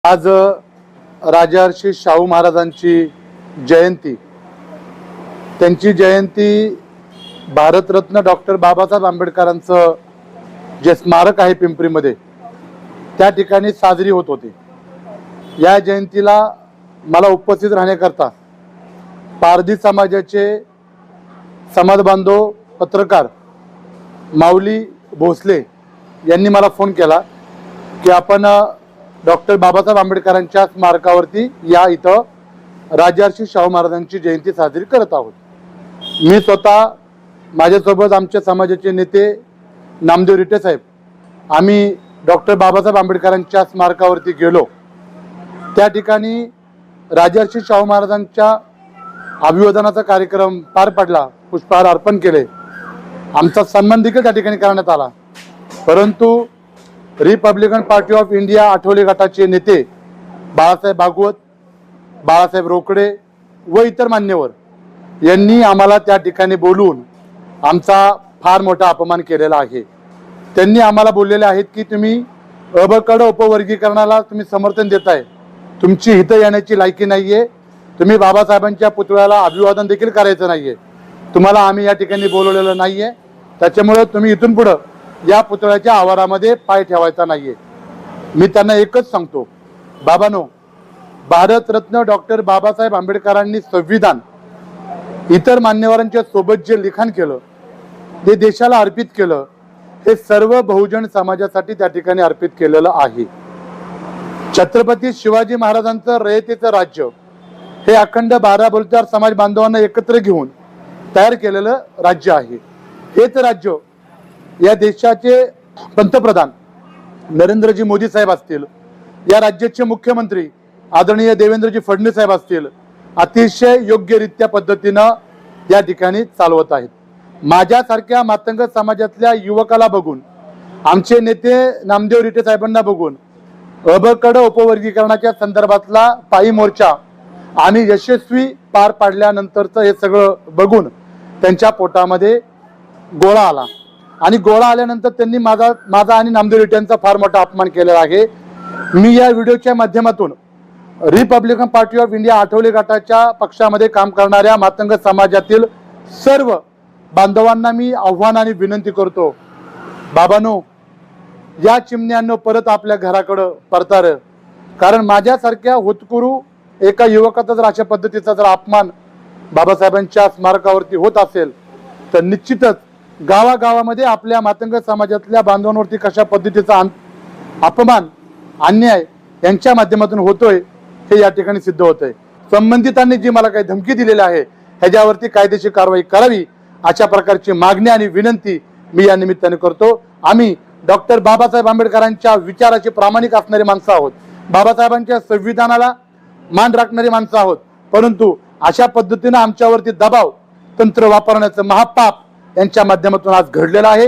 आज राजर्षी शाहू महाराजांची जयंती, त्यांची जयंती भारतरत्न डॉक्टर बाबासाहेब आंबेडकरांचं जे स्मारक आहे पिंपरीमध्ये त्या ठिकाणी साजरी होत होती। या जयंतीला मला उपस्थित राहण्याकरता पारधी समाजाचे समाज बांधव पत्रकार माऊली भोसले यांनी मला फोन केला की आपण डॉक्टर बाबासाहेब आंबेडकरांच्या स्मारकावरती या इथं राजर्षी शाहू महाराजांची जयंती साजरी करत आहोत। मी स्वतः माझ्यासोबत आमच्या समाजाचे नेते नामदेव रिटे साहेब आम्ही डॉक्टर बाबासाहेब आंबेडकरांच्या स्मारकावरती गेलो। त्या ठिकाणी राजर्षी शाहू महाराजांच्या अभिवादनाचा कार्यक्रम पार पडला, पुष्पहार अर्पण केले, आमचा सन्मान देखील त्या ठिकाणी करण्यात आला। परंतु Republican party of India Athawale गटाचे नेते बाळासाहेब भागवत, बाळासाहेब रोकडे व इतर मान्यवर यांनी आम्हाला त्या ठिकाणी बोलून आमचा फार मोठा अपमान केलेला आहे। त्यांनी आम्हाला बोललेले आहेत की तुम्ही अबकड उपवर्गीकरणाला तुम्ही समर्थन देताय, तुमची हितं येण्याची लायकी नाहीये, तुम्ही बाबासाहेबांच्या पुतळ्याला अभिवादन देखील करायचं नाहीये, तुम्हाला आम्ही या ठिकाणी बोलवलेलं नाहीये, त्याच्यामुळे तुम्ही इथून पुढे या पुतळ्याच्या आवारामध्ये पाय ठेवायचा नाहीये। मी त्यांना एकच सांगतो, बाबांनो, भारतरत्न डॉक्टर बाबासाहेब आंबेडकरांनी संविधान इतर मान्यवरांच्या सोबत जे लिखाण केलं, जे देशाला अर्पित केलं, हे सर्व बहुजन समाजासाठी त्या ठिकाणी अर्पित केलेलं आहे। छत्रपती शिवाजी महाराजांचं रयतेचं राज्य हे अखंड 12 बोलचार समाज बांधवांना एकत्र घेऊन तयार केलेलं राज्य आहे। हेच राज्य या देशाचे पंतप्रधान नरेंद्रजी मोदी साहेब असतील, या राज्याचे मुख्यमंत्री आदरणीय देवेंद्रजी फडणवीस साहेब असतील, अतिशय योग्यरित्या पद्धतीनं या ठिकाणी चालवत आहेत। माझ्यासारख्या मातंग समाजातल्या युवकाला बघून, आमचे नेते नामदेव रिटे साहेबांना बघून अबकड उपवर्गीकरणाच्या संदर्भातला पायी मोर्चा आम्ही यशस्वी पार पाडल्यानंतरचं हे सगळं बघून त्यांच्या पोटामध्ये गोळा आला आणि गोळा आल्यानंतर त्यांनी माझा आणि नामदेव रिटेंचा फार मोठा अपमान केलेला आहे। मी या व्हिडिओच्या माध्यमातून Republican party of India Athawale गटाच्या पक्षामध्ये काम करणाऱ्या मातंग समाजातील सर्व बांधवांना मी आव्हान आणि विनंती करतो, बाबांनो, या चिमण्यांनो परत आपल्या घराकडे परतार, कारण माझ्यासारख्या होतकरू एका युवकाचा जर अशा पद्धतीचा जर अपमान बाबासाहेबांच्या स्मारकावरती होत असेल तर निश्चितच गावागावामध्ये आपल्या मातंग समाजातल्या बांधवांवरती कशा पद्धतीचा अपमान, अन्याय यांच्या माध्यमातून होतोय हे या ठिकाणी सिद्ध होतंय। संबंधितांनी जी मला काही धमकी दिलेली आहे ह्याच्यावरती कायदेशीर कारवाई करावी, अशा प्रकारची मागणी आणि विनंती मी या निमित्ताने करतो। आम्ही डॉक्टर बाबासाहेब आंबेडकरांच्या विचाराचे प्रामाणिक असणारी माणसं आहोत, बाबासाहेबांच्या संविधानाला मान राखणारी माणसं आहोत, परंतु अशा पद्धतीने आमच्यावरती दबाव तंत्र वापरण्याचं महापाप यांच्या माध्यमातून आज घडलेलं आहे।